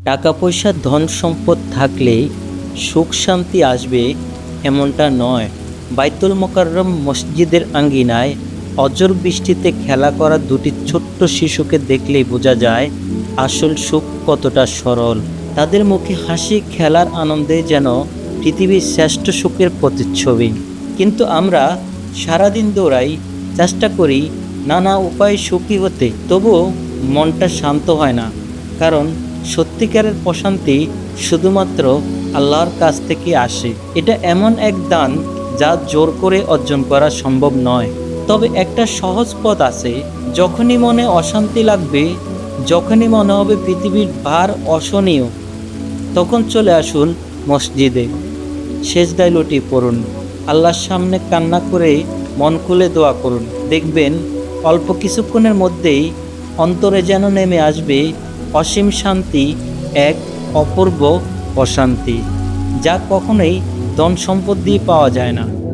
টাকা পয়সা ধন সম্পদ থাকলে সুখ শান্তি আসবে এমনটা নয়। বাইতুল মোকাররম মসজিদের আঙ্গিনায় অঝোর বৃষ্টিতে খেলা করা দুটি ছোট্ট শিশুকে দেখলেই বোঝা যায় আসল সুখ কতটা সরল। তাদের মুখে হাসি, খেলার আনন্দে যেন পৃথিবীর শ্রেষ্ঠ সুখের প্রতিচ্ছবি। কিন্তু আমরা সারাদিন দৌড়াই, চেষ্টা করি নানা উপায়ে সুখী হতে, তবুও মনটা শান্ত হয় না। কারণ সত্যিকারের প্রশান্তি শুধুমাত্র আল্লাহর কাছ থেকে আসে। এটা এমন এক দান যা জোর করে অর্জন করা সম্ভব নয়। তবে একটা সহজ পথ আছে। যখনই মনে অশান্তি লাগবে, যখনই মনে হবে পৃথিবীর ভার অসহনীয়, তখন চলে আসুন মসজিদে, সেজদায় লুটিয়ে পড়ুন, আল্লাহর সামনে কান্না করে মন খুলে দোয়া করুন। দেখবেন অল্প কিছুক্ষণের মধ্যেই অন্তরে যেন নেমে আসবে অসীম শান্তি, এক অপূর্ব প্রশান্তি যা কখনোই ধন সম্পদ দিয়ে পাওয়া যায় না।